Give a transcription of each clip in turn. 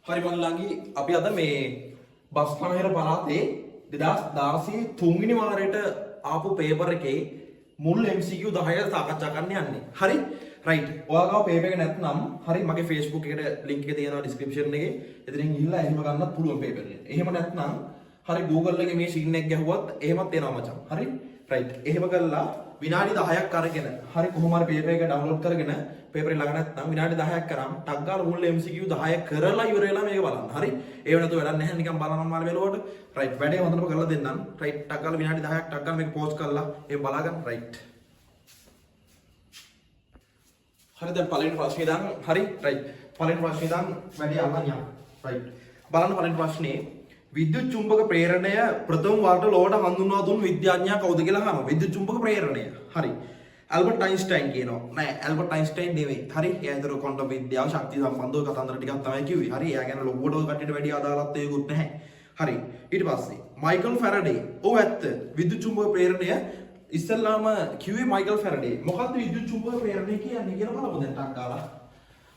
හරි මල්ලාගේ අපි අද මේ බස්නාහිර පළාතේ 2016 තුන්වෙනි වාරයට ආපු පේපර් එකේ මුල් MCQ 10 සාකච්ඡා කරන්න යන්නේ. හරි? රයිට්. ඔයාගාව පේපර් එක නැත්නම් හරි මගේ Facebook එකට link එක තියෙනවා description එකේ. එතනින් ගිහිල්ලා එහෙම ගන්නත් පුළුවන් පේපර් එක. එහෙම නැත්නම් හරි Google එකේ මේ screen එක ගැහුවත් එහෙමත් එනවා මචං. හරි? රයිට්. එහෙම කළා විනාඩි 10ක් අරගෙන හරි කොහොම හරි පේපර් එක ඩවුන්ලෝඩ් කරගෙන පේපර් එක ළඟ නැත්නම් විනාඩි 10ක් කරාම ටක් ගාලා මුල් MCQ 10 කරලා ඉවර වෙලා මේක බලන්න. හරි? ඒ වෙනතු වැඩක් නැහැ නිකන් බලනවා මාළු වෙලවට. රයිට්. වැඩේ හොඳටම කරලා දෙන්නම්. රයිට්. ටක් ගාලා විනාඩි 10ක් ටක් ගාලා මේක පෝස් කරලා ඒක බලාගන්න. රයිට්. හරි දැන් පළවෙනි ප්‍රශ්නේ දාන්න. හරි? රයිට්. පළවෙනි ප්‍රශ්නේ දාන්න වැඩි අල්ලන්න යන්න. රයිට්. බලන්න පළවෙනි ප්‍රශ්නේ විද්‍යුත් චුම්බක ප්‍රේරණය ප්‍රථම වර්ග ලෝඩ හඳුන්වා දුන් විද්‍යාඥයා කවුද කියලා අහනවා. විද්‍යුත් චුම්බක ප්‍රේරණය. හරි. ඇල්බර්ට් අයින්ස්ටයින් කියනවා. නෑ ඇල්බර්ට් අයින්ස්ටයින් නෙවෙයි. හරි. එයා ඒතර ක්වොන්ටම් විද්‍යාව ශක්තිය සම්බන්ධව කතන්දර ටිකක් තමයි කිව්වේ. හරි. එයා ගැන ලොකුවට ඔය කට්ටියට වැඩි අදාළත්වයකුත් නැහැ. හරි. ඊට පස්සේ මයිකල් ෆැරඩේ. ඔව් ඇත්ත. විද්‍යුත් චුම්බක ප්‍රේරණය ඉස්සල්ලාම කිව්වේ මයිකල් ෆැරඩේ. මොකද්ද විද්‍යුත් චුම්බක ප්‍රේරණය කියන්නේ කියලා බලමු දැන් ටක් ගාලා.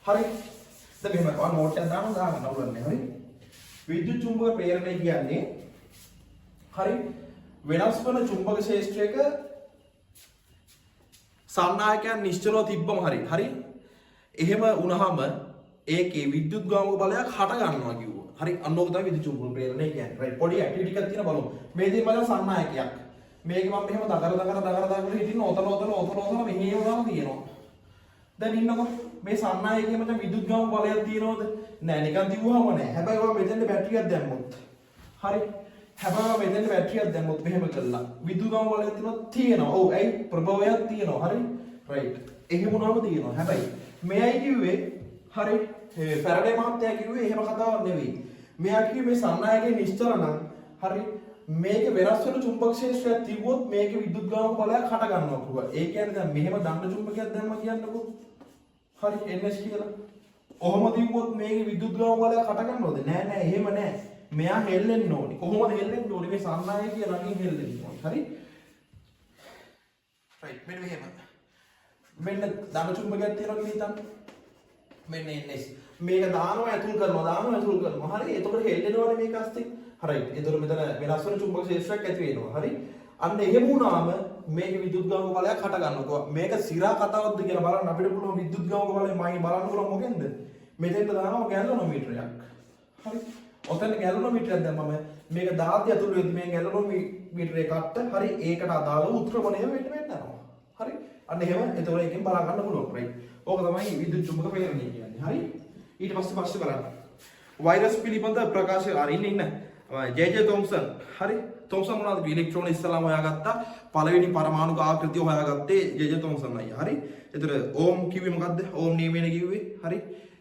හරි. දැන් මෙහෙම ඔය නෝට් එක දාන්න අවුලන්නේ. හරි. විද්‍යුත් චුම්බක ප්‍රේරණය කියන්නේ හරි වෙනස් වන චුම්බක ක්ෂේත්‍රයක සන්නායකයන් නිශ්චලව තිබ්බම හරි එහෙම වුණාම ඒකේ විද්‍යුත් ගාමක බලයක් හට ගන්නවා කිව්වා. හරි අන්න ඕක තමයි විද්‍යුත් චුම්බක ප්‍රේරණය කියන්නේ. රයිට් පොඩි ඇක්ටිවිටි එකක් තියෙන බලමු. මේ දේ මම සන්නායකයක්. මේක මම මෙහෙම දගර හිටින්න ඔතන මෙහෙම ගාම තියෙනවා. දැන් ඉන්නකො මේ සන්නායකයේ මත විද්‍යුත් ගාම බලයක් තියෙනවද? නෑ නිකන් දිව්වම නෑ. හැබැයි ඔයා මෙතෙන්ට බැටරියක් දැම්මොත්. හරි. හැබැයි ඔයා මෙතෙන්ට බැටරියක් දැම්මොත් මෙහෙම කළා. විද්‍යුත් ගාම බලයක් තියෙනවා. ඔව් ඇයි ප්‍රභවයක් තියෙනවා. හරි. රයිට්. එහෙම වුණාම තියෙනවා. හැබැයි මෙයයි කිව්වේ හරි ෆැරඩේ මහත්තයා කිව්වේ එහෙම කතාවක් නෙවෙයි. මෙයා කිව්වේ මේ සන්නායකයේ නිශ්චල නම් හරි මේක වෙනස් වෙන චුම්බක ක්ෂේත්‍රයක් තිබුවොත් මේක විද්‍යුත් ගාමක බලයක් හට ගන්නවා කිව්වා. ඒ කියන්නේ දැන් මෙහෙම දණ්ඩ චුම්බකයක් දැම්ම කියන්නකෝ. හරි NS කියලා. කොහොම තිබුවොත් මේකේ විද්‍යුත් ගාම බලයක් හට ගන්නවද? නෑ නෑ එහෙම නෑ. මෙයා හෙල්ලෙන්න ඕනි. කොහොමද හෙල්ලෙන්න ඕනි? මේ සන්නායකයේ ළඟින් හෙල්ලෙන්න ඕනි. හරි? රයිට් මෙන්න මෙහෙම. මෙන්න ධන චුම්බකයක් තියෙනවා කියලා හිතන්න. මෙන්න NS. මේක දානවා ඇතුල් කරනවා. හරි? එතකොට හෙල්ලෙනවනේ මේක අස්තින්. හරි. එතකොට මෙතන වෙනස් වෙන චුම්බක ක්ෂේත්‍රයක් ඇති වෙනවා. හරි? අන්න එහෙම වුණාම මේක විද්‍යුත් ගාමක බලයක් හට ගන්නවා. මේක සිරා කතාවක්ද කියලා බලන්න අපිට පුළුවන් විද්‍යුත් ගාමක බලය මයි බලන්න පුළුවන් මොකෙන්ද? මෙතෙන්ට දානවා ගැලනෝමීටරයක්. හරි. ඔතන ගැලනෝමීටරයක් දැම්මම මේක 10 ඇතුළු වෙද්දි මේ ගැලනෝමීටරේ කට්ට හරි ඒකට අදාළව උත්ක්‍රමණය වෙන්නවා. හරි. අන්න එහෙම එතකොට එකෙන් බලා ගන්න පුළුවන්. රයිට්. ඕක තමයි විද්‍යුත් චුම්බක ප්‍රේරණය කියන්නේ. හරි. ඊට පස්සේ ප්‍රශ්න බලන්න. වෛරස් පිළිබඳ ප්‍රකාශ අරින්න ඉන්න. ජේ.ජේ. තොම්සන්. හරි. තොම්සන් මොනවද ඉලෙක්ට්‍රෝන ඉස්සලාම හොයාගත්තා. පළවෙනි පරමාණු ආකෘතිය හොයාගත්තේ ජේ.ජේ. තොම්සන් අයියා. හරි. ඒතර ඕම් කිව්වේ මොකද්ද? ඕම් නියමයෙන් කිව්වේ. හරි.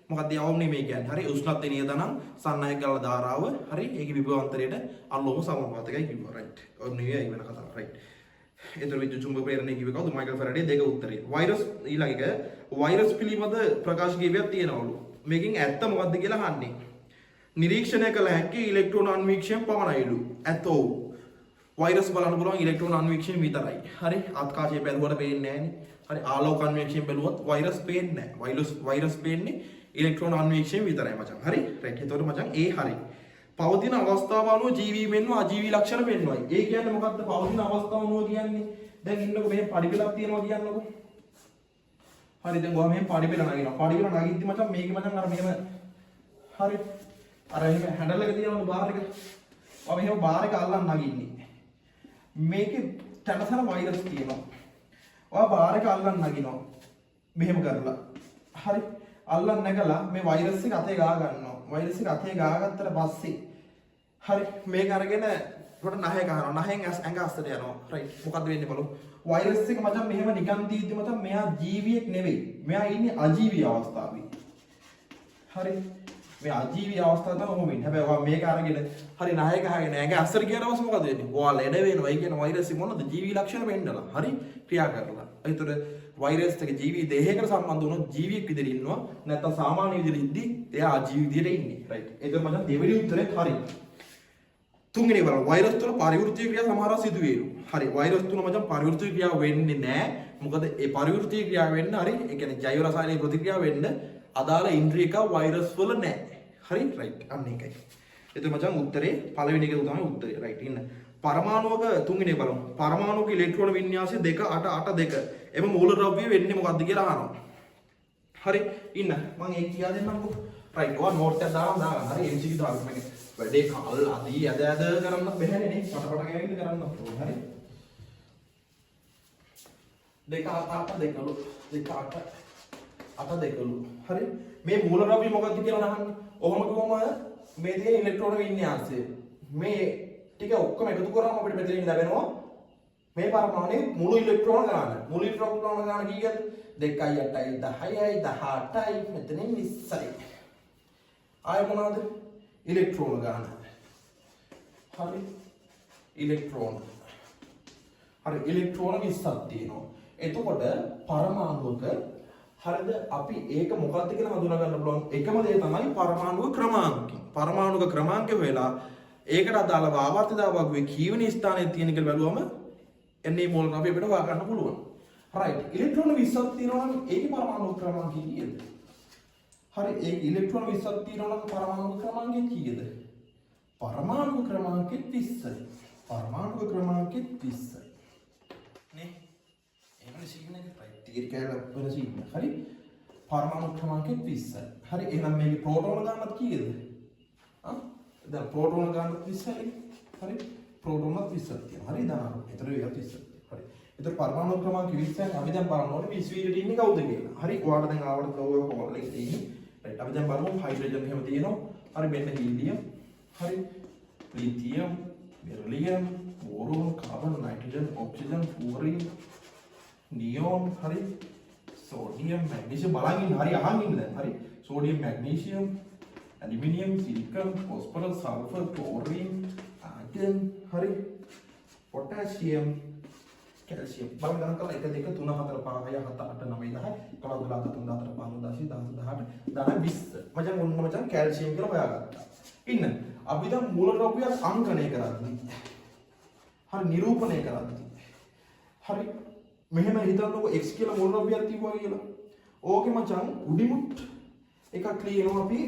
මොකක්ද ඕම් නියමය කියන්නේ? හරි. උෂ්ණත්වයේ නියතනම් සන්නායක ගල ධාරාව. හරි. ඒකේ විභවාන්තරයට අනුලෝම සමානුපාතකයි කිව්වා. රයිට්. ඕම් නියමයි වෙන කතාවක්. රයිට්. ඒතර විද්‍යුත් චුම්බක ප්‍රේරණය කිව්වේ කවුද? මයිකල් ෆැරඩේ. දෙක උත්තරේ. වෛරස් ඊළඟ එක වෛරස් පිළිබඳ ප්‍රකාශ කිවියක් තියෙනවලු. මේකෙන් ඇත්ත මොකද්ද කියලා අහන්නේ. නිරීක්ෂණය කළ හැකි ඉලෙක්ට්‍රෝන අන්වීක්ෂණය පමණයිලු. ඇත්ත ඔව්. වෛරස් බලන්න පුළුවන් ඉලෙක්ට්‍රෝන අන්වීක්ෂණය විතරයි. හරි. ආත්කාශයේ බැලුවට පේන්නේ නැහැනේ. හරි. ආලෝක අන්වීක්ෂණය බැලුවොත් වෛරස් පේන්නේ නැහැ. වෛරස් පේන්නේ ඉලෙක්ට්‍රෝන අන්වීක්ෂණය විතරයි මචං. හරි. රයිට්. එතකොට මචං ඒ හරි. පවතින අවස්ථාව අනුව ජීවී මෙන්ව අජීවී ලක්ෂණ පෙන්වයි. ඒ කියන්නේ මොකද්ද? පවතින අවස්ථාව අනුව කියන්නේ දැන් ඉන්නකො මෙහෙම පඩිපෙලක් තියෙනවා කියන්නකො. හරි. දැන් ගොවා මෙහෙම පඩිපෙල නගිනවා. පඩිපෙල නගිද්දි මචං මේක මචං අර මෙහෙම හරි. අර එහෙම හැන්ඩල් එක තියෙනවනේ බාර් එක. ඔය මෙහෙම බාර් එක අල්ලන් නගින්නේ. මේකේ තනතන වෛරස් තියෙනවා. ඔය බාර් එක අල්ලන් නගිනවා. මෙහෙම කරලා. හරි. අල්ලන් නැගලා මේ වෛරස් එක අතේ ගා ගන්නවා. වෛරස් එක අතේ ගාගත්තට පස්සේ හරි මේක අරගෙන උඩ නහය ගහනවා. නහයෙන් ඇඟ අස්සට යනවා. රයිට්. මොකද්ද වෙන්නේ බලමු. වෛරස් එක මචං මෙහෙම නිකන් දීද්දි මචං මෙයා ජීවියෙක් නෙවෙයි. මෙයා ඉන්නේ අජීවී අවස්ථාවේ. හරි. මේ අජීවී අවස්ථාව තමයි ඔහොම ඉන්නේ. හැබැයි ඔයා මේක අරගෙන හරි නහය ගහගෙන ඇඟ අස්සට ගියාට පස්සේ මොකද වෙන්නේ? ඔයා ලෙඩ වෙනවා. ඒ කියන්නේ වෛරස් එක මොනවද? ජීවී ලක්ෂණ වෙන්නලා. හරි ක්‍රියා කරලා. ඒතර වෛරස් එක ජීවී දේහයකට සම්බන්ධ වුණොත් ජීවියෙක් විදිහට ඉන්නවා. නැත්නම් සාමාන්‍ය විදිහට ඉද්දි එයා අජීවී විදිහට ඉන්නේ. රයිට්. ඒතර මචං දෙවෙනි උත්තරේ හරි. තුන්වෙනි බලන්න වෛරස් තුළ පරිවෘත්තීය ක්‍රියා සමහරව සිදු වේලු. හරි වෛරස් තුළ මචං පරිවෘත්තීය ක්‍රියාව වෙන්නේ නැහැ. මොකද ඒ පරිවෘත්තීය ක්‍රියාව වෙන්න හරි ඒ කියන්නේ ජෛව රසායනික ප්‍රතික්‍රියාව වෙන්න අදාළ ඉන්ද්‍රියක වෛරස් වල නැහැ. හරි රයිට් අන්න ඒකයි. එතකොට මචං උත්තරේ පළවෙනි එක තමයි උත්තරේ රයිට් ඉන්න. පරමාණුවක තුන්වෙනි එක බලමු. පරමාණුක ඉලෙක්ට්‍රෝන වින්‍යාසය 2 8 8 2. එම මූලද්‍රව්‍ය වෙන්නේ මොකක්ද කියලා අහනවා. හරි ඉන්න මම ඒක කියා දෙන්නම්කෝ. රයිට් ඔයා නෝට් එක දාලා හරි MCQ දාලා මම වැඩේ කල් අදී ඇද කරන්න බැහැනේ නේ. පටපට ගෑවිද කරන්න ඕනේ. හරි. 2 8 2 2 8 8 2 හරි මේ මූලද්‍රව්‍ය මොකක්ද කියලා අහන්නේ. ඔහොම කොහොම මේ තියෙන ඉලෙක්ට්‍රෝන වින්‍යාසය මේ ටික ඔක්කොම එකතු කරාම අපිට මෙතනින් ලැබෙනවා මේ පරමාණුවේ මුළු ඉලෙක්ට්‍රෝන ගාන. මුළු ඉලෙක්ට්‍රෝන ගාන කීයද? 2යි 8යි 10යි 18යි මෙතනින් 20යි. ආය මොනවද? ඉලෙක්ට්‍රෝන ගාන. හරි. ඉලෙක්ට්‍රෝන. හරි ඉලෙක්ට්‍රෝන 20ක් තියෙනවා. එතකොට පරමාණුක හරිද අපි ඒක මොකක්ද කියලා හඳුනා ගන්න පුළුවන් එකම දේ තමයි පරමාණුක ක්‍රමාංකය. පරමාණුක ක්‍රමාංකය වෙලා ඒකට අදාළව ආවර්තිතාවකයේ කීවෙනි ස්ථානයේ තියෙන කියලා බැලුවම එන්නේ මෝල් අපි අපිට හොයා ගන්න පුළුවන්. රයිට් ඉලෙක්ට්‍රෝන 20ක් තියෙනවා නම් ඒකේ පරමාණු ක්‍රමාංකය කීයද? හරි ඒ ඉලෙක්ට්‍රෝන 20ක් තියෙනවා නම් පරමාණු ක්‍රමාංකය කීයද? පරමාණු ක්‍රමාංකය 30යි. පරමාණු ක්‍රමාංකය 30යි. නේ? එහෙනම් සීන් එක රයිට් තීරකයල වෙන සීන්. හරි? පරමාණු ක්‍රමාංකය 30යි. හරි එහෙනම් මේකේ ප්‍රෝටෝන ගානක් කීයද? දැන් ප්‍රෝටෝන ගාන 30යි. හරි ප්‍රෝටෝන 30ක් තියෙනවා. හරි දානවා. ඒතර ඒවා 30ක්. හරි. ඒතර පරමාණු ක්‍රමාංක 20න් අපි දැන් බලන්න ඕනේ 20 විදිහට ඉන්නේ කවුද කියලා. හරි ඔයාලට දැන් ආවට ඔය කොහොමද එක තියෙන්නේ. රයිට් අපි දැන් බලමු හයිඩ්‍රජන් එහෙම තියෙනවා. හරි මෙන්න හීලියම්. හරි lithium, beryllium, boron, carbon, nitrogen, oxygen, fluorine, neon හරි සෝඩියම්, මැග්නීසියම් බලන් ඉන්න. හරි අහන් ඉන්න දැන්. හරි sodium, magnesium aluminium, silicon, phosphorus, sulfur, chlorine, argon, හරි potassium, calcium. බලන්න ගණන් කරලා 1 2 3 4 5 6 7 8 9 10 11 12 13 14 15 16 17 18 19 20. මචං ඔන්න මචං calcium කියලා හොයාගත්තා. ඉන්න. අපි දැන් මූලද්‍රව්‍යයක් අංකණය කරද්දී හරි නිරූපණය කරද්දී හරි මෙහෙම හිතන්නකො x කියලා මූලද්‍රව්‍යයක් තිබුවා කියලා. ඕකේ මචං උඩිමුත් එකක් ලියනවා අපි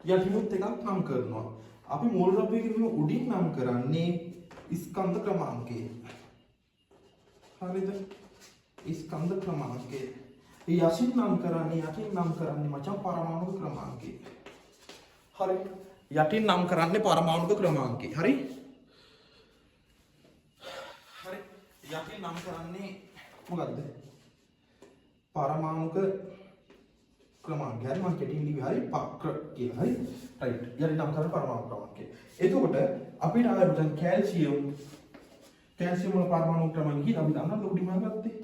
යටිමුත් එකක් නම් කරනවා. අපි මූලද්‍රව්‍ය කියන උඩින් නම් කරන්නේ ස්කන්ධ ක්‍රමාංකය. හරිද? ස්කන්ධ ක්‍රමාංකය. යටින් නම් කරන්නේ මචං පරමාණු ක්‍රමාංකය. හරි. යටින් නම් කරන්නේ පරමාණු ක්‍රමාංකය. හරි? හරි. යටින් නම් කරන්නේ මොකද්ද? පරමාණුක ක්‍රමාංකය. හරි මම කෙටින් ලිව්වේ හරි පක්‍ර කියලා. හරි රයිට්. යටි නම් කරන පරමාණු ක්‍රමාංකය. එතකොට අපිට ආයෙත් දැන් කැල්සියම් වල පරමාණු ක්‍රමාංකය අපි දන්නා ලෝඩිම ගත්තේ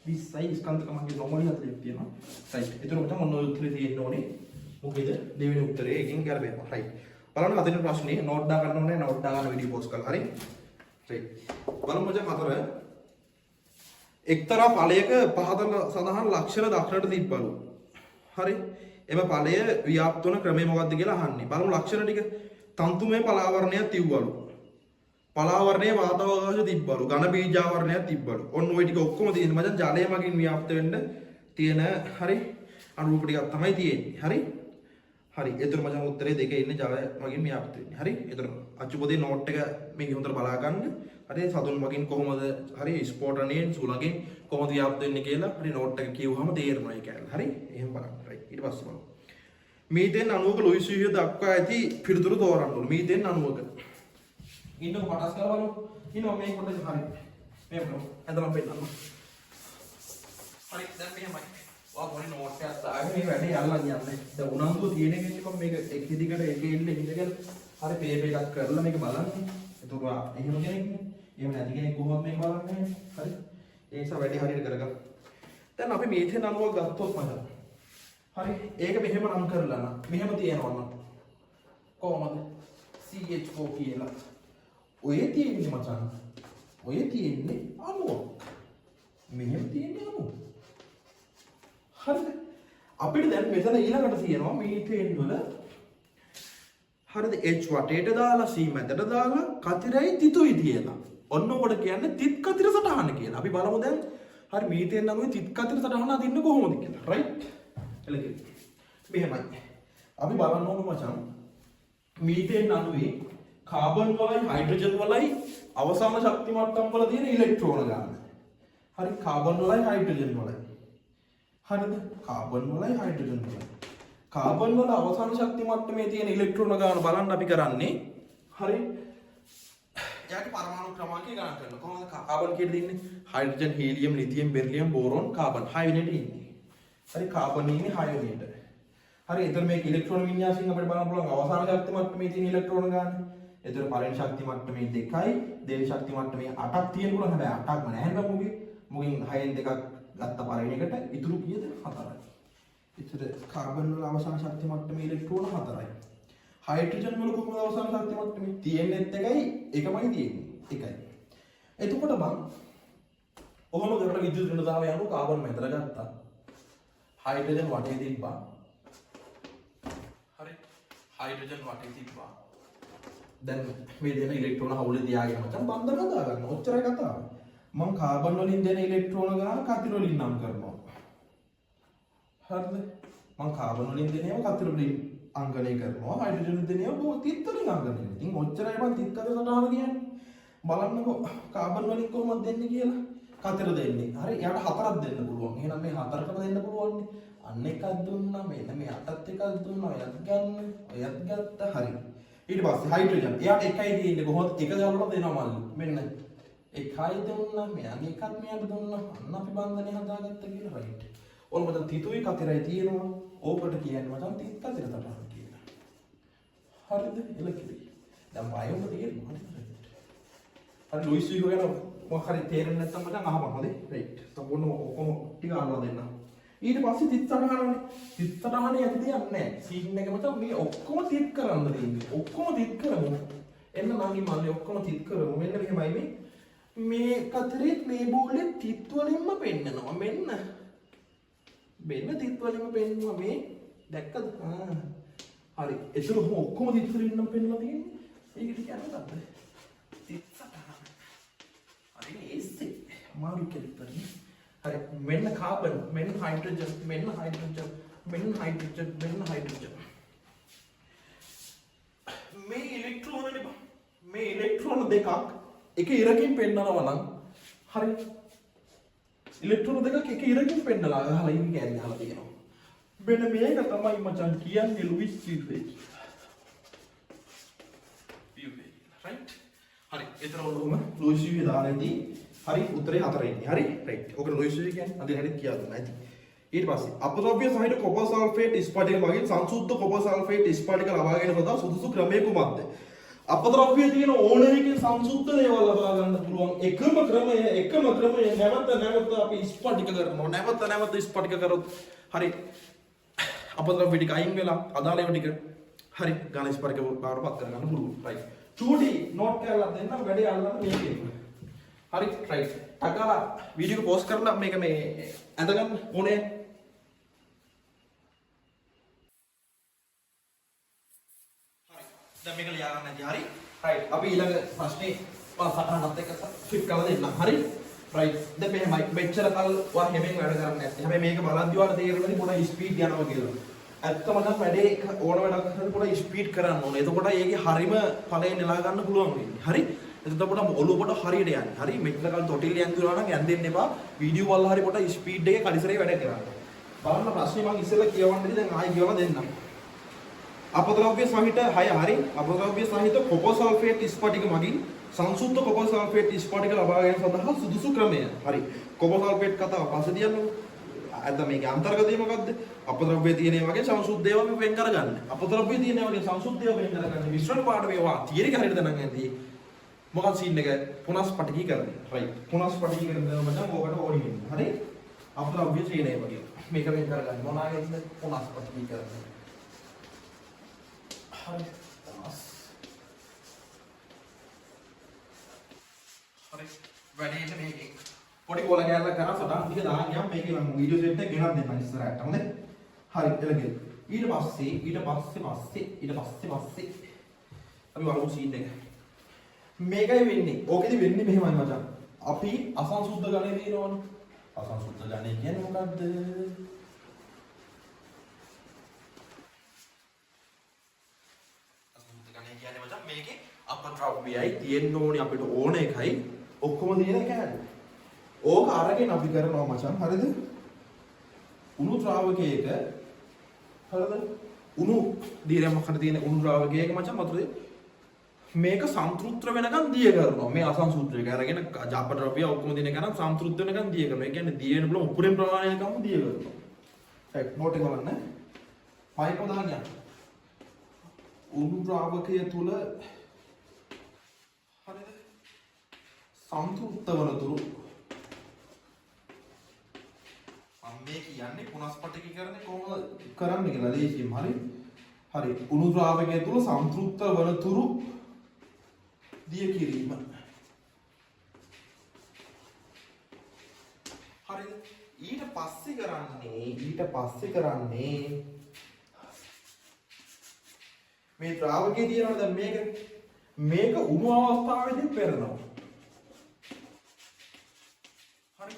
20යි ස්කන්ධ ක්‍රමාංකය නොමලි හතරක් තියෙනවා. රයිට්. එතකොට මොන උත්තරේ තියෙන්න ඕනේ? මොකේද? දෙවෙනි උත්තරේ එකෙන් ගැලපෙනවා. රයිට්. බලන්න හදින ප්‍රශ්නේ නෝට් දා ගන්න ඕනේ. නෝට් දා ගන්න වීඩියෝ පෝස්ට් කරලා. හරි. රයිට්. බලමු මචං හතර එක්තරා ඵලයක පහත සඳහන් ලක්ෂණ දක්නට තිබ්බලු. හරි එම ඵලය ව්‍යාප්ත වන ක්‍රමය මොකක්ද කියලා අහන්නේ. බලමු ලක්ෂණ ටික. තන්තුමය පලාවරණයක් තිබ්බලු. පලාවරණයේ වාතාවකාශ තිබ්බලු. ඝන බීජාවරණයක් තිබ්බලු. ඔන්න ওই ටික ඔක්කොම තියෙන මචං ජලය මගින් ව්‍යාප්ත වෙන්න තියෙන හරි අණු ටිකක් තමයි තියෙන්නේ. හරි හරි එතන මචං උත්තරේ දෙකේ ඉන්නේ ජලය මගින් ව්‍යාප්ත වෙන්නේ. හරි එතන අච්චුපොතේ නෝට් එක මේක හොඳට බලා ගන්න. හරි සතුන් මගින් කොහොමද හරි ස්පෝටනේන් සුලගෙන් කොහොමද ව්‍යාප්ත වෙන්නේ කියලා හරි නෝට් එක කියවුවම තේරෙනවා ඒක ඇල්ල. හරි එහෙම බලන්න. රයිට් ඊට පස්සේ බලමු. මීතේන් අණුවක ලොයිස් විහිය දක්වා ඇති පිළිතුරු තෝරන්න ඕනේ. මීතේන් අණුවක ඉන්නකො කොටස් කරලා බලමු. ඉන්නවා මේ කොටස හරි. මේ බලමු. ඇඳලා පෙන්නන්න. හරි දැන් මෙහෙමයි. ඔයා මොනේ නෝට් එකක් දාගෙන මේ වැඩේ යල්ලා යන්නේ. දැන් උනන්දුව තියෙන එකේ මම මේක එක දිගට එක ඉල්ල ඉඳගෙන හරි පේපර් එකක් කරලා මේක බලන්නේ. එතකොට එහෙම කෙනෙක් නේ. එහෙම නැති කෙනෙක් කොහොමද මේක බලන්නේ? හරි. ඒ නිසා වැඩේ හරියට කරගන්න. දැන් අපි මීතේන් අණුවක් ගත්තොත් මචං. හරි. ඒක මෙහෙම නම් කරලා නම් මෙහෙම තියෙනවා නම් කොහොමද? CH4 කියලා. ඔය තියෙන්නේ මචං. ඔය තියෙන්නේ අණුවක්. මෙහෙම තියෙන්නේ අණුවක්. හරිද? අපිට දැන් මෙතන ඊළඟට තියෙනවා මීතේන් වල හරිද H වටේට දාලා C මැදට දාලා කතිරයි තිතුයි කියලා. ඔන්න ඔකට කියන්නේ තිත් කතිර සටහන කියලා. අපි බලමු දැන් හරි මීතේන් අණුවේ තිත් කතිර සටහන අදින්න කොහොමද කියලා. රයිට්? එළකින්. මෙහෙමයි. අපි බලන්න ඕන මචං මීතේන් අණුවේ කාබන් වලයි හයිඩ්‍රජන් වලයි අවසාන ශක්ති මට්ටම් වල තියෙන ඉලෙක්ට්‍රෝන ගන්න. හරි කාබන් වලයි හයිඩ්‍රජන් වලයි. හරිද? කාබන් වලයි හයිඩ්‍රජන් වලයි. කාබන් වල අවසාන ශක්ති මට්ටමේ තියෙන ඉලෙක්ට්‍රෝන ගන්න බලන්න අපි කරන්නේ. හරි. එයාගේ පරමාණු ක්‍රමාංකය ගණන් කරනවා. කොහොමද කාබන් කීයද ඉන්නේ? Hydrogen, helium, lithium, beryllium, boron, carbon 6 වෙනියට ඉන්නේ. හරි කාබන් ඉන්නේ 6 වෙනියට. හරි එතන මේක ඉලෙක්ට්‍රෝන වින්‍යාසයෙන් අපිට බලන්න පුළුවන් අවසාන ශක්ති මට්ටමේ තියෙන ඉලෙක්ට්‍රෝන ගන්න. එතන පළවෙනි ශක්ති මට්ටමේ 2යි, දෙවෙනි ශක්ති මට්ටමේ 8ක් තියෙන්න පුළුවන්. හැබැයි 8ක්ම නැහැ නේද මොකේ? මොකෙන් 6න් 2ක් ගත්ත පළවෙනි එකට ඉතුරු කීයද? 4යි. එතන කාබන් වල අවසාන ශක්ති මට්ටමේ ඉලෙක්ට්‍රෝන 4යි. හයිඩ්‍රජන් වල කොහොමද අවසාන ශක්ති මට්ටමේ? තියෙන්නෙත් එකයි, එකමයි තියෙන්නේ. එකයි. එතකොට මම ඔහොම කරලා විද්‍යුත් ඍණතාවය අනුව කාබන් මෙතන ගත්තා. හයිඩ්‍රජන් වටේ තිබ්බා. හරි. හයිඩ්‍රජන් වටේ තිබ්බා. දැන් මේ දෙන ඉලෙක්ට්‍රෝන හවුලේ තියාගෙන මචං බන්ධන හදා ගන්න. ඔච්චරයි කතාව. මම කාබන් වලින් දෙන ඉලෙක්ට්‍රෝන ගාන කතිර වලින් නම් කරනවා. හරිද? මම කාබන් වලින් දෙන ඒවා කතිර වලින් අංගනය කරනවා. හයිඩ්‍රජන් වලින් දෙන ඒවා තිත් වලින් අංගනය කරනවා. ඉතින් ඔච්චරයි මම තිත් කත සටහන කියන්නේ. බලන්නකෝ කාබන් වලින් කොහොමද දෙන්නේ කියලා. කතර දෙන්නේ. හරි එයාට හතරක් දෙන්න පුළුවන්. එහෙනම් මේ හතරකට දෙන්න පුළුවන් නේ. අන්න එකක් දුන්නා මෙන්න මේ අටත් එකක් දුන්නා. ඔයත් ගන්න. ඔයත් ගත්තා. හරි. ඊට පස්සේ හයිඩ්‍රජන්. එයාට එකයි තියෙන්නේ. කොහොමද එක ගලවලා දෙනවා මල්ලි. මෙන්න එකයි දුන්නා. මෙයාගේ එකක් මෙයාට දුන්නා. අන්න අපි බන්ධනේ හදාගත්ත කියලා රයිට්. ඔන්න මචං තිතුයි කතරයි තියෙනවා. ඕකට කියන්නේ මචං තිත් කතර සටහන කියලා. හරිද? එලකිරි. දැන් වයෝම තියෙනවා. හරි ලුයිස් වීගෝ ගැන මොකක් හරි තේරෙන්නේ නැත්නම් මචං අහපන් හොඳේ රයිට් සම්පූර්ණ ඔක්කොම ටික අහලා දෙන්න ඊට පස්සේ තිත් සටහනනේ තිත් සටහනේ ඇති දෙයක් නැහැ සීන් එක මචං මේ ඔක්කොම තිත් කරන්න දෙන්නේ ඔක්කොම තිත් කරමු එන්න මගේ මල්ලේ ඔක්කොම තිත් කරමු මෙන්න මෙහෙමයි මේ කතරේ මේ බෝලේ තිත් වලින්ම පෙන්නනවා මෙන්න තිත් වලින්ම පෙන්නුවා මේ දැක්කද හරි ඒතර ඔක්කොම තිත් වලින් නම් පෙන්නලා තියෙන්නේ ඒකට කියන්නේ මොකක්ද තිත් සටහන ඒස්සේ මාරු කෙලිපරනේ හරි මෙන්න කාබන් මෙන්න හයිඩ්‍රජන් මෙන්න හයිඩ්‍රජන් මෙන්න හයිඩ්‍රජන් මෙන්න හයිඩ්‍රජන් මේ ඉලෙක්ට්‍රෝන මේ ඉලෙක්ට්‍රෝන දෙකක් එක ඉරකින් පෙන්නනවා නම් හරි ඉලෙක්ට්‍රෝන දෙකක් එක ඉරකින් පෙන්නලා අහලා ඉන්නේ කෑලි අහලා තියෙනවා මෙන්න මේක තමයි මචං කියන්නේ ලුයිස් සීෆේ right හරි එතන ඔළුවම ලුයිස් සීෆේ දාලාදී හරි උත්තරේ 4 ඉන්නේ හරි රයිට් ඔක ලුයිස් සීෆේ කියන්නේ අද හරියට කියලා දුන්නා ඇති ඊට පස්සේ අපද්‍රව්‍ය සහිත කොපර් සල්ෆේට් ස්පටික මගින් සංසුද්ධ කොපර් සල්ෆේට් ස්පටික ලබා ගැනීම සඳහා සුදුසු ක්‍රමය කුමක්ද අපද්‍රව්‍යයේ තියෙන ඕනම එකකින් සංසුද්ධ දේවල් ලබා ගන්න පුළුවන් එකම ක්‍රමය නැවත අපි ස්පටික කරනවා නැවත ස්පටික කරොත් හරි අපද්‍රව්‍ය ටික අයින් වෙලා අදාළ ඒවා ටික හරි ඝන ස්පටික බවට පත් කරගන්න පුළුවන් රයිට් 2D නෝට් කරලා දෙන්න වැඩි අල්ලන්න මේකේ හරි රයිට් අගලා වීඩියෝ පෝස්ට් කරලා මේක මේ ඇඳගන්න ඕනේ දැන් මේක ලියා ගන්න ඇති හරි රයිට් අපි ඊළඟ ප්‍රශ්නේ සටහනත් එක්ක ෆිට කරලා දෙන්න හරි රයිට් දැන් මෙහෙමයි මෙච්චර කල් වා හැමෙන් වැඩ කරන්නේ නැත්තේ හැබැයි මේක බලද්දි වාට තේරෙන්නේ පොඩ ස්පීඩ් යනවා කියලා ඇත්තම නම් වැඩේ ඕන වැඩක් කරද්දි පොඩ ස්පීඩ් කරන්න ඕනේ එතකොට ඒකේ හරිම ඵලය නෙලා ගන්න පුළුවන් වෙන්නේ හරි එතකොට ඔළුව පොඩ හරියට යන්නේ හරි මෙච්චර කල් තොටිල් යන්දුනා නම් යන්දෙන්න එපා වීඩියෝ වල හරි පොඩ ස්පීඩ් එකේ කලිසරේ වැඩ කරන්න බලන්න ප්‍රශ්නේ මම ඉස්සෙල්ලා කියවන්නදී දැන් ආයෙ කියවලා දෙන්නම් අපද්‍රව්‍ය සහිත 6 හරි අපද්‍රව්‍ය සහිත කොපර් සල්ෆේට් ස්පටික මගින් සංසුද්ධ කොපර් සල්ෆේට් ස්පටික ලබා ගැනීම සඳහා සුදුසු ක්‍රමය හරි කොපර් සල්ෆේට් කතාව පස්සේ තියන්නකො අද මේකේ අන්තර්ගතය මොකද්ද අපද්‍රව්‍ය තියෙන වගේ සංසුද්ධ ඒවා වෙන් කරගන්න අපද්‍රව්‍ය තියෙන වගේ සංසුද්ධ ඒවා වෙන් කරගන්න මිශ්‍රණ පාඩ මේවා තියරි හරියට දැනගන්න ඇති මොකක්ද සීන් එක පුනස්පටිකීකරණය රයිට් පුනස්පටිකීකරණය මචං ඕකට ඕනි වෙන්නේ හරි අපද්‍රව්‍ය තියෙන ඒවා වගේ මේක වෙන් කරගන්න මොනවාගේද පුනස්පටිකීකරණය හරි වැඩේට මේකේ පොඩි කොල කැල්ලක් කරා සටහන් ටික දාන්න යම් මේකේ මම වීඩියෝ සෙට් එක ගෙනත් දෙන්නම් ඉස්සරහට හොඳේ හරි එළගෙන ඊට පස්සේ අපි බලමු සීන් එක මේකයි වෙන්නේ ඕකෙදි වෙන්නේ මෙහෙමයි මචං අපි අසංසුද්ධ ගණේ දිනවනේ අසංසුද්ධ ගණේ කියන්නේ මොකද්ද ඒ කියන්නේ මචං මේකේ අපද්‍රව්‍යයයි තියෙන්න ඕනේ අපිට ඕන එකයි ඔක්කොම තියෙන කෑල්ල. ඕක අරගෙන අපි කරනවා මචං හරිද? උණු ද්‍රාවකයක හරිද? උණු දියරයක් මොකක්ද තියෙන උණු ද්‍රාවකයක මචං වතුරේ මේක සම්තෘප්ත වෙනකන් දිය කරනවා. මේ අසංසූත්‍රයක අරගෙන අපද්‍රව්‍ය ඔක්කොම දින කරන සම්තෘප්ත වෙනකන් දිය කරනවා. ඒ කියන්නේ දිය වෙන බල උපරිම ප්‍රමාණයකම දිය කරනවා. right නෝට් එක බලන්න. පයිප් දාන්න. උණු ද්‍රාවකය තුල හරිද? සම්තෘප්ත වනතුරු මේ කියන්නේ පුනස්පටිකීකරණය කොහොමද කරන්නේ කියලා දේශියම හරි හරි උණු ද්‍රාවකය තුල සම්තෘප්ත වනතුරු දිය කිරීම හරිද ඊට පස්සේ කරන්නේ මේ ද්‍රාවකයේ තියෙනවා දැන් මේක උණු අවස්ථාවේදී පෙරනවා හරි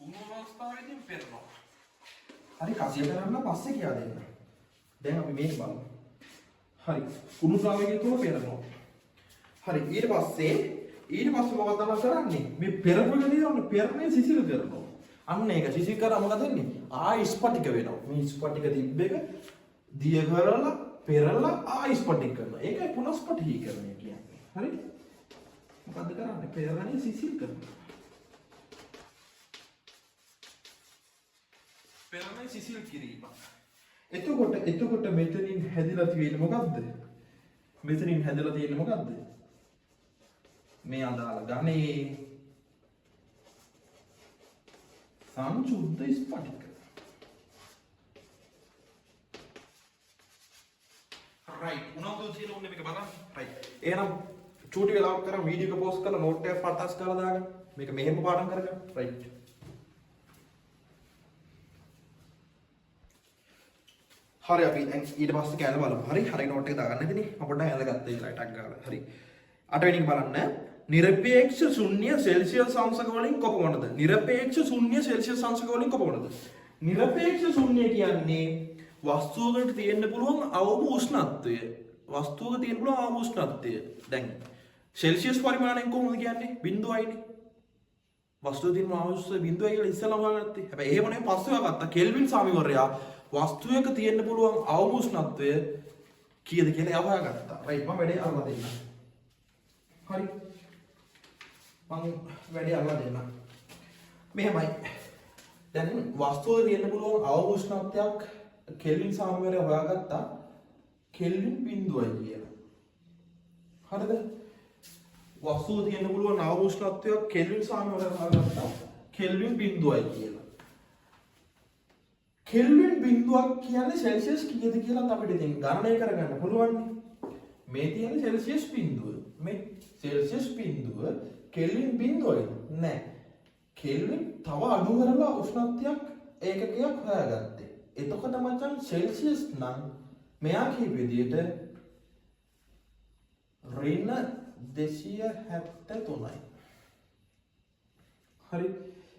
උණු අවස්ථාවේදී පෙරනවා හරි කසිය කරන්න පස්සේ කියා දෙන්න දැන් අපි මේක බලමු හරි උණු ද්‍රාවකයේ තුල පෙරනවා හරි ඊට පස්සේ මොකක්ද තමයි කරන්නේ මේ පෙරපුලේ පෙරන්නේ සිසිල් කරනවා අන්න ඒක සිසිල් කරා මොකද වෙන්නේ ආයි ස්පටික වෙනවා මේ ස්පටික තිබ්බ එක දිය කරලා පෙරලා ආයි ස්පටික කරනවා ඒකයි පුනස්පටිකීකරණය කියන්නේ හරි මොකද්ද කරන්නේ පෙරන්නේ සිසිල් කරනවා පෙරන්නේ සිසිල් කිරීම එතකොට මෙතනින් හැදිලා තියෙන්නේ මොකද්ද මේ අදාළ ගණේ සංසුද්ධ ස්පටික right උනන්දු තියෙන උන්නේ මේක බලන්න right එහෙනම් චූටි වෙලාවක් කරන් වීඩියෝ එක පෝස්ට් කරලා නෝට් එකක් පටස් කරලා දාගන්න මේක මෙහෙම පාඩම් කරගන්න right හරි අපි දැන් ඊට පස්සේ කැල බලමු හරි නෝට් එක දාගන්න ඉතින් මම පොඩ්ඩක් ඇලගත්තා ඒලා ටක් ගාලා හරි 8 වෙනි එක බලන්න निरपेक्ष शून्य सेल्सियस अंशක වලින් කොපමණද निरपेक्ष शून्य सेल्सियस अंशක වලින් කොපමණද निरपेक्ष शून्य කියන්නේ වස්තුවකට තියෙන්න පුළුවන් අවම උෂ්ණත්වය දැන් සෙල්සියස් පරිමාණයෙන් කොහොමද කියන්නේ 0යිනේ වස්තුවේ තියෙන අවශ්‍ය 0යි කියලා ඉස්සෙල්ලාම හොයාගත්තේ හැබැයි එහෙම නෙවෙයි පස්සේ හොයාගත්තා කෙල්වින් සාමිවරයා වස්තුවක තියෙන්න පුළුවන් අවම උෂ්ණත්වය කීයද කියලා හොයාගත්තා රයිට් මම වැඩේ අරලා දෙන්නම් හරි මම වැඩි අරලා දෙන්න. මෙහෙමයි. දැන් වස්තුවේ තියෙන්න පුළුවන් අවම උෂ්ණත්වයක් කෙල්වින් සාමවැරය හොයාගත්තා. කෙල්වින් බිඳුවයි කියලා. හරිද? වස්තුවේ තියෙන්න පුළුවන් අවම උෂ්ණත්වයක් කෙල්වින් සාමවැරය හොයාගත්තා. කෙල්වින් බිඳුවයි කියලා. කෙල්වින් බිඳුවක් කියන්නේ සෙල්සියස් කීයද කියලා අපිට ඉතින් ගණනය කරගන්න පුළුවන්. මේ තියෙන සෙල්සියස් බිඳුව. මේ සෙල්සියස් බිඳුව කෙල්වින් බිඳුවයි නෑ කෙල්වින් තව අඩු කරලා උෂ්ණත්වයක් ඒකකයක් හොයාගත්තේ එතකොට මචං සෙල්සියස් නම් මෙයා කියපු විදිහට ඍණ 273යි හරි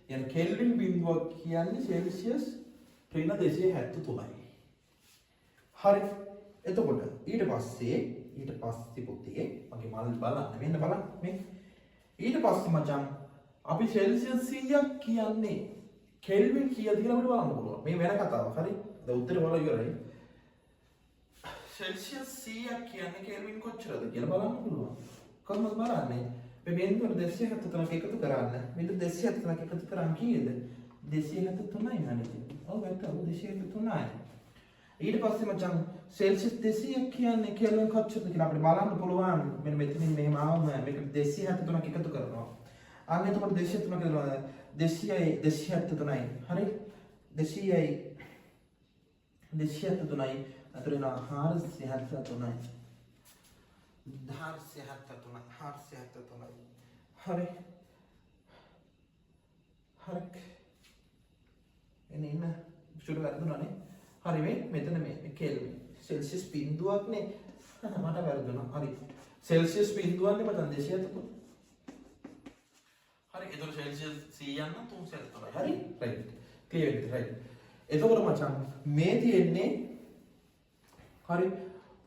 يعني කෙල්වින් බිඳුවක් කියන්නේ සෙල්සියස් ඍණ 273යි හරි එතකොට ඊට පස්සේ පුතේ මගේ මල් බලන්න මෙන්න බලන්න මේ ඊට පස්සේ මචං අපි සෙල්සියස් 100ක් කියන්නේ කෙල්වින් කීයද කියලා අපිට බලන්න පුළුවන්. මේ වෙන කතාවක්. හරි. දැන් උත්තරේ බලලා ඉවරයි. සෙල්සියස් 100ක් කියන්නේ කෙල්වින් කොච්චරද කියලා බලන්න පුළුවන්. කොහොමද බලන්නේ? මේ බිඳුව 273ක් එකතු කරන්න. බිඳුව 273ක් එකතු කරාම කීයද? 273යි නේද? ඔව් ඒක 273යි. ඊට පස්සේ මචං සෙල්සියස් 200ක් කියන්නේ කෙල්වින් කොච්චරද කියලා අපිට බලන්න පුළුවන්. මෙන්න මෙතනින් මෙහෙම ආවම මේක 273ක් එකතු කරනවා. අන්න එතකොට 273ක් කියලා 273යි. හරි? 273යි. අතර එනවා 473යි. 473යි. හරි. එන්න චුට්ටක් වැරදුනානේ. හරි මෙතන මේ කෙල්වින් සෙල්සියස් බිඳුවක්නේ මට වැරදුනා හරි සෙල්සියස් බිඳුවන්නේ මචං 273 හරි එතකොට සෙල්සියස් 100 නම් 373යි හරි රයිට් ක්ලියර් රයිට් එතකොට මචං මේ තියෙන්නේ හරි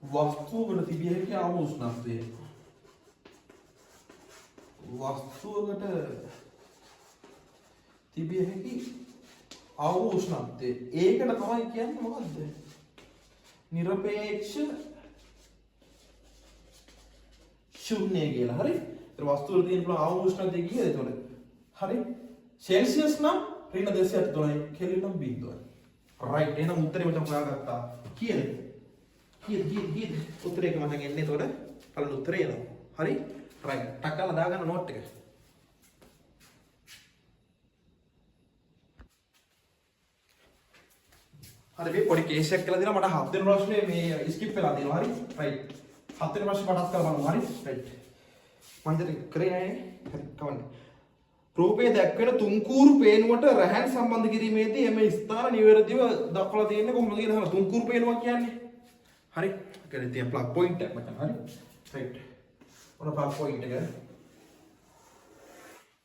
වස්තුවකට තිබිය හැකි ආම උෂ්ණත්වය. වස්තුවකට තිබිය හැකි ආම උෂ්ණත්වය. ඒකට තමයි කියන්නේ මොකද්ද? නිරපේක්ෂ ශූන්‍ය කියලා. හරි? ඒතර වස්තුවල තියෙන පුළුවන් ආම උෂ්ණත්වය කීයද එතකොට? හරි? සෙල්සියස් නම් -273යි, කෙල්වින් නම් 0යි. රයිට්. එහෙනම් උත්තරේ මචං හොයාගත්තා. කීයද? කීයද? උත්තරේ මචං එන්නේ එතකොට පළවෙනි උත්තරේ එනවා. හරි? රයිට්. ටක් කරලා දාගන්න නෝට් එක. හරි මේ පොඩි කේස් එකක් කියලා දෙනවා මට 7 වෙනි ප්‍රශ්නේ මේ ස්කිප් වෙලා තියෙනවා. හරි? රයිට්. 7 වෙනි ප්‍රශ්නේ පටස් කරලා බලමු. හරි? රයිට්. මම හිතේ කරේ නැහැ. හරි. කවන්නේ. රූපයේ දැක්වෙන තුන්කූරු පේනුවට රැහැන් සම්බන්ධ කිරීමේදී එම ස්ථාන නිවැරදිව දක්වලා තියෙන්නේ කොහොමද කියලා අහනවා. තුන්කූරු පේනුවා කියන්නේ. හරි? ඒකේ තියෙන ප්ලග් පොයින්ට් එක මචං. හරි? රයිට්. ඔන්න ප්ලග් පොයින්ට් එක.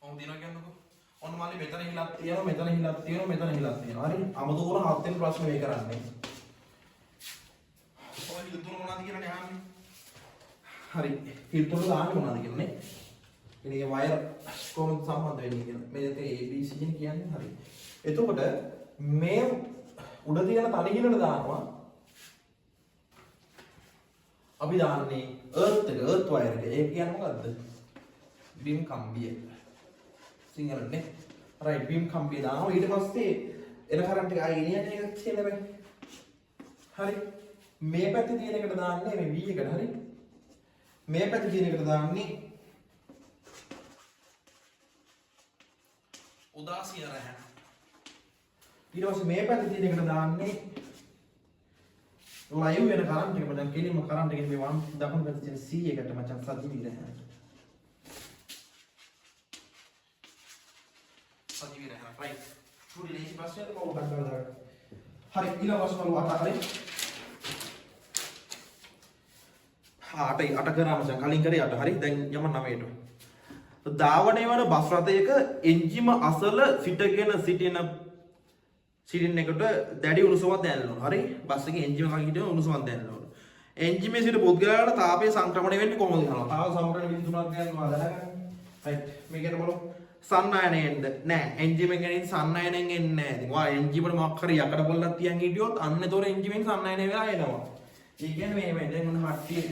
ඔන්න දිනවා කියන්නකෝ. ඔන්න මාළි මෙතන හිලක් තියෙනවා, මෙතන හිලක් තියෙනවා, මෙතන හිලක් තියෙනවා. හරි? අමුතු කරන 7 වෙනි ප්‍රශ්නේ මේ කරන්නේ. ඔය හිල තුන මොනවද කියලානේ අහන්නේ. හරි. හිල තුන දාන්නේ මොනවද කියලානේ. ඉතින් වයර් කොහොමද සම්බන්ධ වෙන්නේ කියලා. මේ දෙකේ ABC කියන්නේ හරි. එතකොට මේ උඩ තියෙන තනිහිලට දානවා. අපි දාන්නේ earth එක, earth wire එක. ඒ කියන්නේ මොකද්ද? බිම් කම්බිය. සිංහලනේ. right බිම් කම්බිය දානවා. ඊට පස්සේ එන කරන්ට් එක ආයෙ එනියන්නේ එකක් තියෙන බෑ. හරි. මේ පැත්තේ තියෙන එකට දාන්නේ මේ V එකට. හරි. මේ පැත්තේ තියෙන එකට දාන්නේ උදාසීන රැහැ. ඊට පස්සේ මේ පැත්තේ තියෙන එකට දාන්නේ ලයිව් වෙන කරන්ට් එක මචං කෙලින්ම කරන්ට් එකේ මේ වම් දකුණු පැත්තේ තියෙන C එකට මචං සජීවී රැහැ. සජීවී රැහැ. right. චුටි ලේසි ප්‍රශ්නයක් මම උඩට දාලා. හරි ඊළඟ ප්‍රශ්න වල අට හරි. අට කරා මචං කලින් කරේ අට හරි. දැන් යම 9ට. ධාවනය වන බස් රථයක එන්ජිම අසල සිටගෙන සිටින එකට දැඩි උණුසුමක් දැනෙනවා. හරි? බස් එකේ එන්ජිම එකක් හිටියම උණුසුමක් දැනෙනවා. එන්ජිමේ සිට පුද්ගලයාට තාපය සංක්‍රමණය වෙන්නේ කොහොමද කියලා. තාප සංක්‍රමණය විදි තුනක් ගන්නවා දැනගන්න. රයිට්. මේකට බලමු. සන්නයනයෙන්ද? නෑ. එන්ජිම එකෙන් එන්නේ සන්නයනයෙන් එන්නේ නෑ. ඉතින් ඔයා එන්ජිමට මොකක් හරි යකඩ පොල්ලක් තියන් හිටියොත් අන්න ඒතොර එන්ජිමෙන් සන්නයනය වෙලා එනවා. ඒ කියන්නේ මේ දැන් මොන හට්ටිය.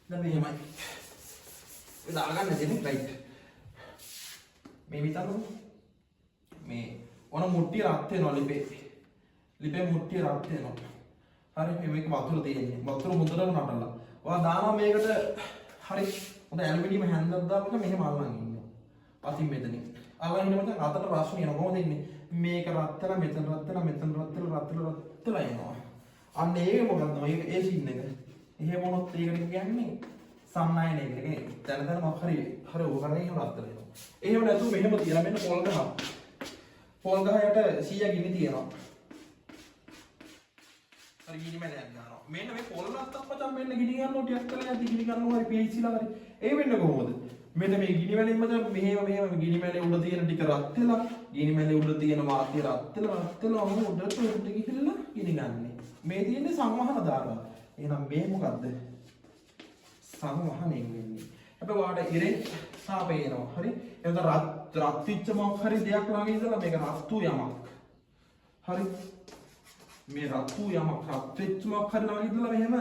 දැන් මෙහෙමයි. ඒ දාගන්න දෙන්නේ රයිට්. මේ විතරද? මේ ඔන මුට්ටිය රත් වෙනවා ලිපේ. ලිපේ මුට්ටිය රත් වෙනවා. හරි මේක වතුර තියෙන්නේ. වතුර මුදලම නටලා. ඔයා දානවා මේකට හරි හොඳ ඇලුමිනියම් හැන්දක් දාපුවම මෙහෙම අල්ලන් ඉන්නවා. අතින් මෙතනින්. අල්ලන් ඉන්න මත අතට රස්නේ එනවා. කොහොමද ඉන්නේ? මේක රත් වෙලා මෙතන රත් වෙලා මෙතන රත් වෙලා එනවා. අන්න ඒක මොකක්ද? මේක ඒ සීන් එක. එහෙම වුණොත් ඒකට කියන්නේ සම්නායනය කියන්නේ දැන මොකක් හරි උපකරණයක් එහෙම රත් වෙනවා. එහෙම නැතුව මෙහෙම තියලා මෙන්න පොල් ගහ. පොල් ගහයට 100 ගිනි තියෙනවා. හරි ගිනි මැලයක් ගන්නවා. මෙන්න මේ පොල් රත්තක් මචං මෙන්න ගිනි ගන්නවා ටිකක් කරලා යද්දි ගිනි ගන්නවා හරි pH ලා හරි. ඒ වෙන්නේ කොහොමද? මෙන්න මේ ගිනි මැලෙන් මචං මෙහෙම ගිනි මැලේ උඩ තියෙන ටික රත් වෙලා ගිනි මැලේ උඩ තියෙන වාතය රත් වෙලා ඔහොම උඩට ගිහිල්ලා ගිනි ගන්නනේ. මේ තියෙන්නේ සංවහන ධාරාව. එහෙනම් මේ මොකද්ද? සංවහණයෙන් වෙන්නේ. හැබැයි වාට ඉරේ සාපේනවා. හරි? එතන රත් වෙච්ච මොකක් හරි දෙයක් ළඟ ඉඳලා මේක රත්තු යමක්. හරි? මේ රත්තු යමක් රත් වෙච්ච මොකක් හරි ළඟ ඉඳලා මෙහෙම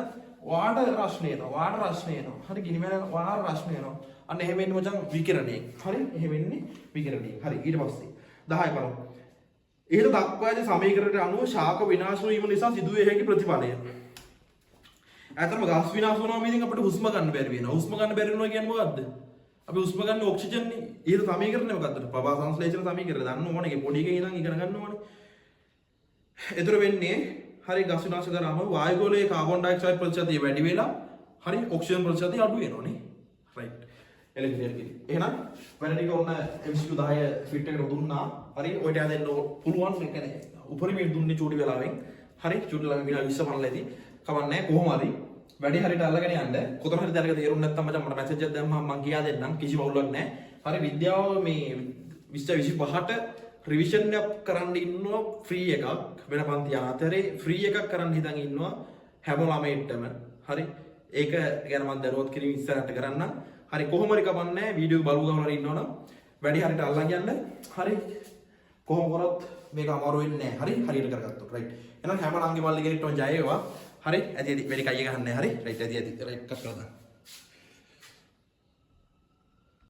වාට රස්නේ එනවා. හරි? ගිනි මැල වාට රස්නේ එනවා. අන්න එහෙම වෙන්නේ මචං විකිරණේ. හරි? එහෙම වෙන්නේ විකිරණේ. හරි ඊට පස්සේ 10 බලමු. ඉහත දක්වා ඇති සමීකරණයට අනුව ශාක විනාශ වීම නිසා සිදුවේ හැකි ප්‍රතිඵලය. ඇත්තටම ගස් විනාශ වුණාම ඉතින් අපිට හුස්ම ගන්න බැරි වෙනවා. හුස්ම ගන්න බැරි වෙනවා කියන්නේ මොකද්ද? අපි හුස්ම ගන්න ඔක්සිජන් නේ. ඊට සමීකරණය මොකද්ද? ප්‍රභා සංශ්ලේෂණ සමීකරණය දන්න ඕනේ. ඒක පොඩි එකේ ඉඳන් ඉගෙන ගන්න ඕනේ. ඒතර වෙන්නේ හරි ගස් විනාශ කරාම වායු ගෝලයේ කාබන් ඩයොක්සයිඩ් ප්‍රතිශතය වැඩි වෙලා හරි ඔක්සිජන් ප්‍රතිශතය අඩු වෙනවා නේ. රයිට්. එලෙක්ට්‍රික් කිරි. එහෙනම් වැඩ ටික ඔන්න MCQ 10 ෆිට එකට දුන්නා. හරි ඔය ටික දෙන්න පුළුවන්. ඒ කියන්නේ උපරිමයෙන් දුන්නේ චූටි වෙලාවෙන්. හරි චූටි ළඟ විනාඩි 20 පනලා ඇති. කවන්නේ කොහොම හරි වැඩි හරියට අල්ලගෙන යන්න. කොතන හරි දැනග තේරුම් නැත්නම් මචං මට මැසේජ් එකක් දැම්මම මම කියා දෙන්නම්. කිසි වවුලක් නැහැ. හරි විද්‍යාව මේ 2025ට රිවිෂන් එකක් කරන්න ඉන්නවා ෆ්‍රී එකක් වෙන පන්ති අතරේ ෆ්‍රී එකක් කරන්න හිතන් ඉන්නවා හැම ළමයින්ටම. හරි. ඒක ගැන මම දරුවොත් කිරීම ඉස්සරහට කරන්න. හරි කොහොම හරි කමන්නේ වීඩියෝ බලු ගහලා ඉන්නවනම් වැඩි හරියට අල්ලන් යන්න. හරි. කොහොම කරොත් මේක අමාරු වෙන්නේ නැහැ. හරි හරියට කරගත්තොත්. රයිට්. එහෙනම් හැම ළංගේ මල්ලි කෙනෙක්ටම ජය වේවා. හරි. ඇති වැඩි කයිය ගහන්නේ. හරි. රයිට් ඇති රයිට් කට් කරලා දාන්න.